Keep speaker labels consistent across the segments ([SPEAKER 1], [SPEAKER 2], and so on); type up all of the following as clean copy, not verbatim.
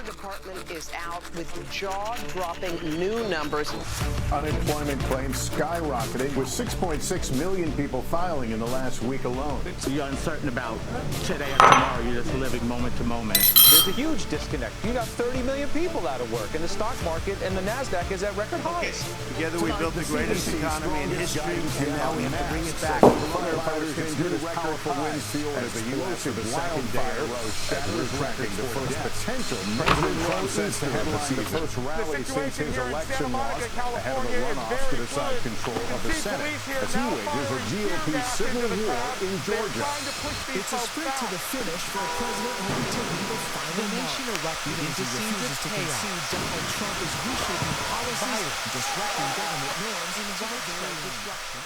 [SPEAKER 1] Labor Department is out with jaw-dropping new numbers.
[SPEAKER 2] Unemployment claims skyrocketing, with 6.6 million people filing in the last week alone.
[SPEAKER 3] You're uncertain about today or tomorrow. You're just living moment to moment.
[SPEAKER 4] There's a huge disconnect. You got 30 million people out of work in the stock market, and the NASDAQ is at record highs.
[SPEAKER 3] Together we built the greatest economy in history, and now we have to bring it back.
[SPEAKER 2] Firefighters consider powerful winds fueled as the explosive wildfire shatters records the first potential. President Trump says to headline the first rally since his election loss ahead of the runoff to decide control of the Senate as he wages a GOP civil war in Georgia.
[SPEAKER 5] It's a sprint to the finish for a president overtaking the final nation erupted into scenes of chaos. Donald Trump is reshaping policies, disrupting government norms, and widespread disruption.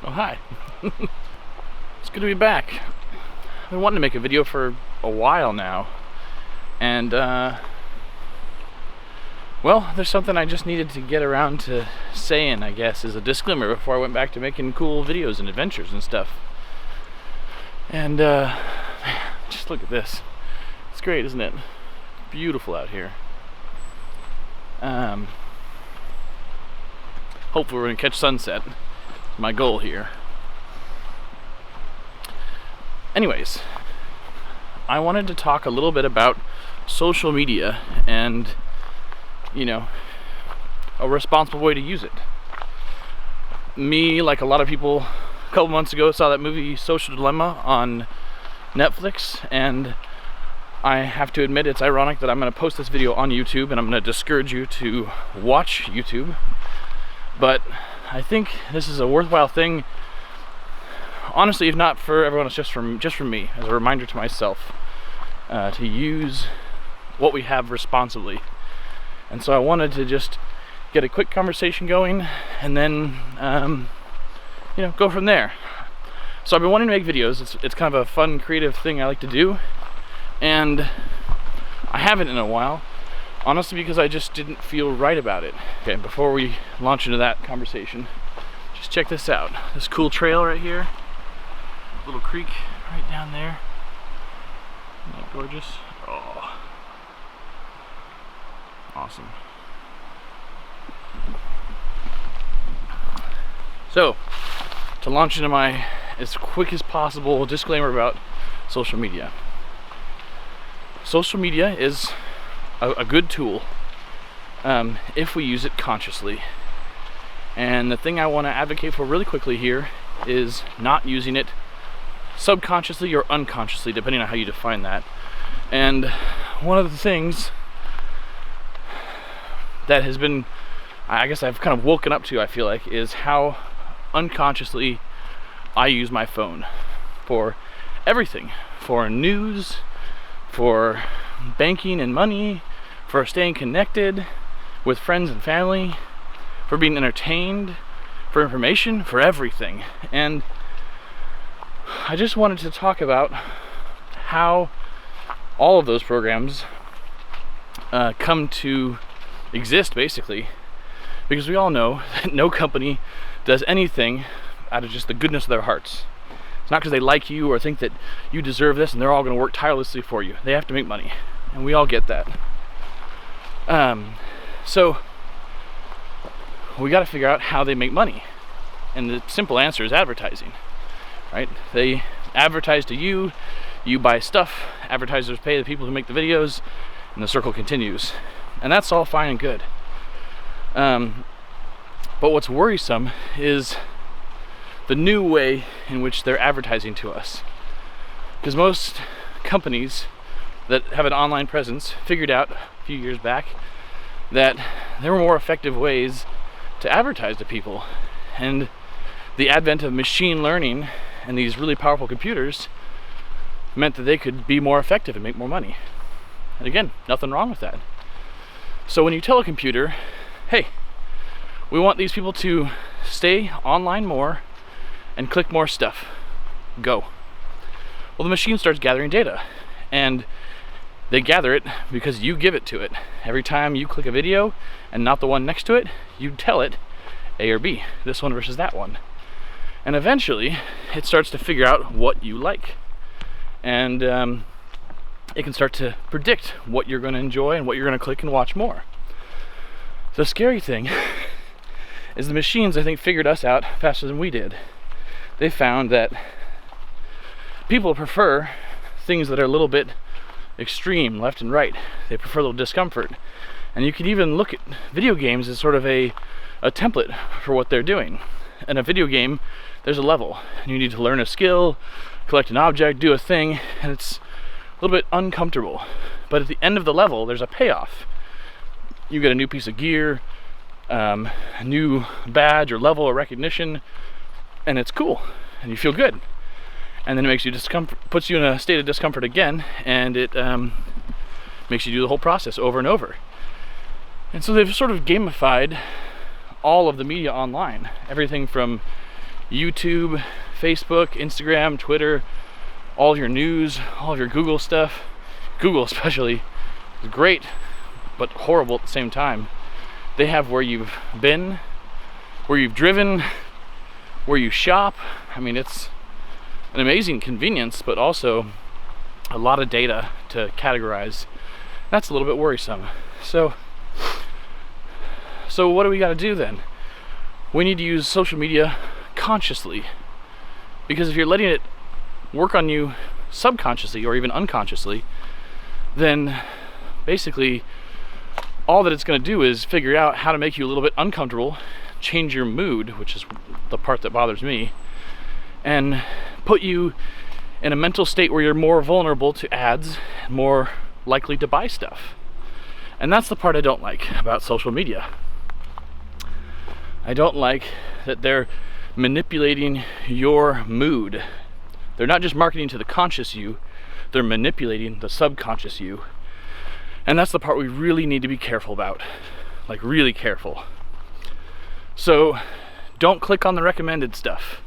[SPEAKER 6] Oh, hi. It's good to be back. I've been wanting to make a video for a while now, and well, there's something I just needed to get around to saying, I guess, as a disclaimer before I went back to making cool videos and adventures and stuff. And man, just look at this. It's great, isn't it? Beautiful out here. Hopefully we're gonna catch sunset. My goal here. Anyways, I wanted to talk a little bit about social media and, you know, a responsible way to use it. Me, like a lot of people, a couple months ago saw that movie Social Dilemma on Netflix, and I have to admit it's ironic that I'm going to post this video on YouTube, and I'm going to discourage you to watch YouTube, but I think this is a worthwhile thing, honestly, if not for everyone, it's just from me, as a reminder to myself, to use what we have responsibly. And so I wanted to just get a quick conversation going, and then, you know, go from there. So I've been wanting to make videos. It's kind of a fun, creative thing I like to do, and I haven't in a while. Honestly, because I just didn't feel right about it. Okay, before we launch into that conversation, just check this out. This cool trail right here. Little creek right down there. Isn't that gorgeous? Oh. Awesome. So, to launch into my, as quick as possible, disclaimer about social media. Social media is a good tool if we use it consciously. And the thing I want to advocate for really quickly here is not using it subconsciously or unconsciously, depending on how you define that. And one of the things that has been, I guess I've kind of woken up to, I feel like, is how unconsciously I use my phone for everything. For news, for banking and money, for staying connected with friends and family, for being entertained, for information, for everything. And I just wanted to talk about how all of those programs come to exist, basically, because we all know that no company does anything out of just the goodness of their hearts. It's not because they like you or think that you deserve this and they're all going to work tirelessly for you. They have to make money, and we all get that. So we got to figure out how they make money, and the simple answer is advertising, right? They advertise to you, you buy stuff, advertisers pay the people who make the videos, and the circle continues, and that's all fine and good. But what's worrisome is the new way in which they're advertising to us, because most companies that have an online presence figured out a few years back that there were more effective ways to advertise to people, and the advent of machine learning and these really powerful computers meant that they could be more effective and make more money. And again, nothing wrong with that. So when you tell a computer, hey, we want these people to stay online more and click more stuff, go. Well, the machine starts gathering data, and They gather it because you give it to it. Every time you click a video and not the one next to it, you tell it A or B, this one versus that one. And eventually, it starts to figure out what you like. And it can start to predict what you're going to enjoy and what you're going to click and watch more. The scary thing is the machines, I think, figured us out faster than we did. They found that people prefer things that are a little bit extreme, left and right. They prefer a little discomfort. And you can even look at video games as sort of a template for what they're doing. In a video game, there's a level, and you need to learn a skill, collect an object, do a thing, and it's a little bit uncomfortable. But at the end of the level, there's a payoff. You get a new piece of gear, a new badge or level or recognition, and it's cool, and you feel good. And then it makes you puts you in a state of discomfort again, and it makes you do the whole process over and over. And so they've sort of gamified all of the media online. Everything from YouTube, Facebook, Instagram, Twitter, all of your news, all of your Google stuff. Google especially is great, but horrible at the same time. They have where you've been, where you've driven, where you shop. I mean, it's an amazing convenience, but also a lot of data to categorize. That's a little bit worrisome. So what do we got to do then? We need to use social media consciously, because if you're letting it work on you subconsciously or even unconsciously, then basically all that it's going to do is figure out how to make you a little bit uncomfortable, change your mood, which is the part that bothers me, and put you in a mental state where you're more vulnerable to ads, more likely to buy stuff. And that's the part I don't like about social media. I don't like that they're manipulating your mood. They're not just marketing to the conscious you, they're manipulating the subconscious you. And that's the part we really need to be careful about. Like, really careful. So don't click on the recommended stuff.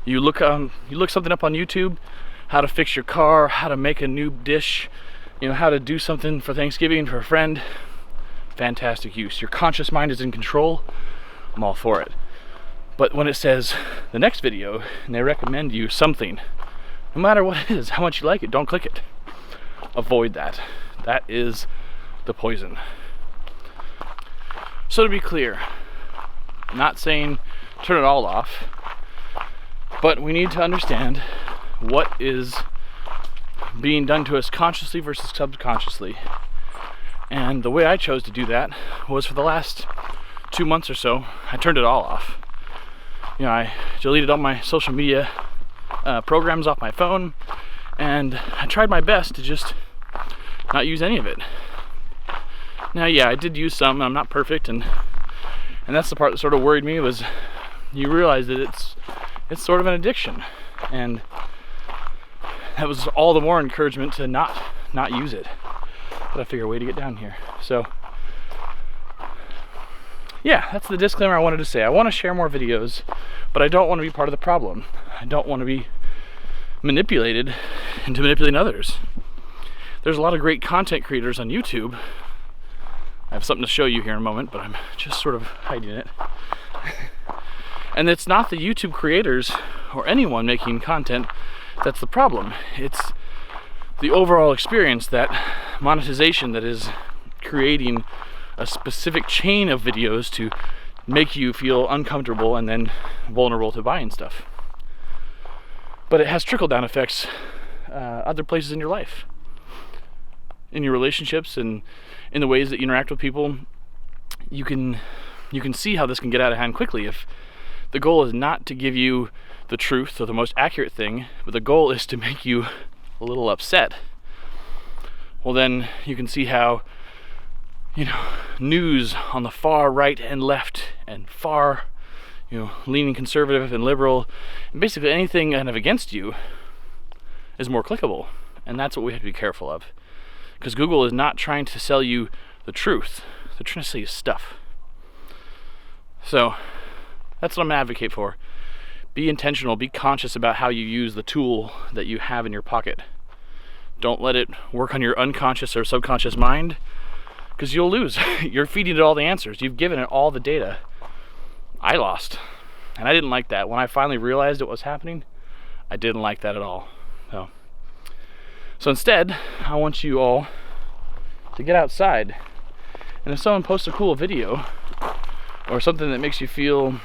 [SPEAKER 6] You look something up on YouTube, how to fix your car, how to make a new dish, how to do something for Thanksgiving for a friend. Fantastic use. Your conscious mind is in control. I'm all for it. But when it says the next video and they recommend you something, no matter what it is, how much you like it, don't click it. Avoid that. That is the poison. So to be clear, I'm not saying turn it all off, but we need to understand what is being done to us consciously versus subconsciously. And the way I chose to do that was for the last 2 months or so, I turned it all off. I deleted all my social media programs off my phone, and I tried my best to just not use any of it. Now, yeah, I did use some, and I'm not perfect, and that's the part that sort of worried me, was you realize that it's sort of an addiction, and that was all the more encouragement to not use it. But I figure a way to get down here. So yeah, that's the disclaimer I wanted to say. I want to share more videos, but I don't want to be part of the problem. I don't want to be manipulated into manipulating others. There's a lot of great content creators on YouTube. I have something to show you here in a moment, but I'm just sort of hiding it. And it's not the YouTube creators or anyone making content that's the problem. It's the overall experience, that monetization that is creating a specific chain of videos to make you feel uncomfortable and then vulnerable to buying stuff. But it has trickle-down effects other places in your life, in your relationships, and in the ways that you interact with people. You can see how this can get out of hand quickly if the goal is not to give you the truth or the most accurate thing, but the goal is to make you a little upset. Well, then you can see how news on the far right and left and far, leaning conservative and liberal, and basically anything kind of against you is more clickable. And that's what we have to be careful of. Because Google is not trying to sell you the truth. They're trying to sell you stuff. So that's what I'm going to advocate for. Be intentional, be conscious about how you use the tool that you have in your pocket. Don't let it work on your unconscious or subconscious mind, because you'll lose. You're feeding it all the answers. You've given it all the data. I lost, and I didn't like that. When I finally realized it was happening, I didn't like that at all. So instead, I want you all to get outside, and if someone posts a cool video or something that makes you feel,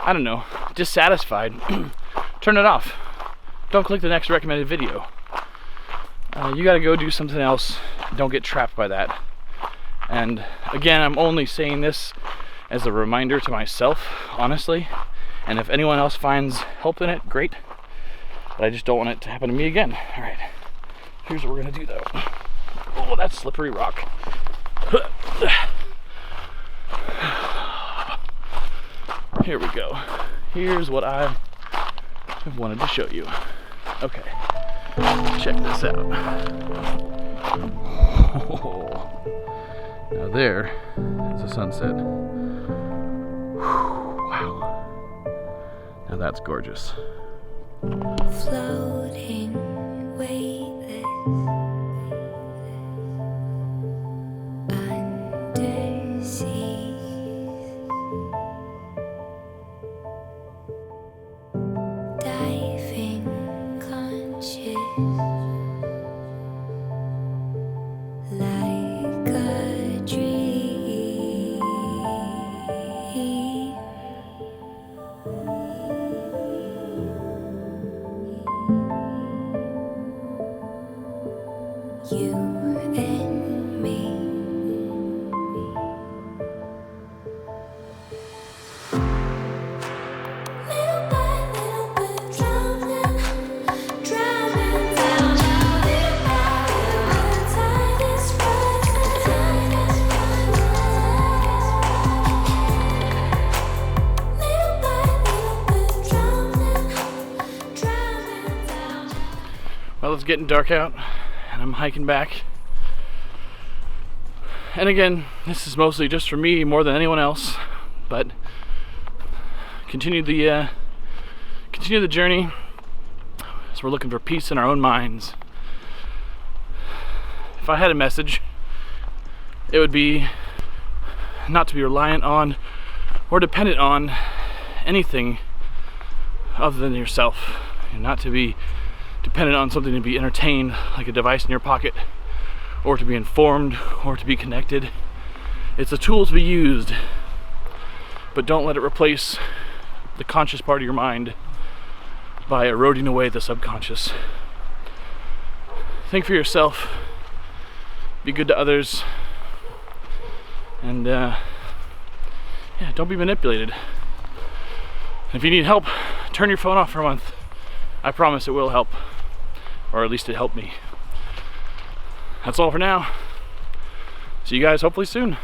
[SPEAKER 6] I don't know, dissatisfied, turn it off. Don't click the next recommended video. You gotta go do something else. Don't get trapped by that. And again, I'm only saying this as a reminder to myself, honestly. And if anyone else finds help in it, great. But I just don't want it to happen to me again. All right, here's what we're gonna do though. Oh, that's slippery rock. Here we go. Here's what I have wanted to show you. Okay, check this out. Oh, now there is a sunset. Wow. Now that's gorgeous.
[SPEAKER 7] Floating, weightless, under seas, diving, conscious, like a dream. You and me. Little by little, we're drowning down. Little by little, the tide is rising. Little by little, we're drowning down.
[SPEAKER 6] Well, it's getting dark out, and I'm hiking back. And again, this is mostly just for me more than anyone else, but continue the journey as we're looking for peace in our own minds. If I had a message, it would be not to be reliant on or dependent on anything other than yourself, and not to be dependent on something to be entertained, like a device in your pocket, or to be informed, or to be connected. It's a tool to be used, but don't let it replace the conscious part of your mind by eroding away the subconscious. Think for yourself, be good to others, and yeah, don't be manipulated. If you need help, turn your phone off for a month. I promise it will help, or at least it helped me. That's all for now. See you guys hopefully soon.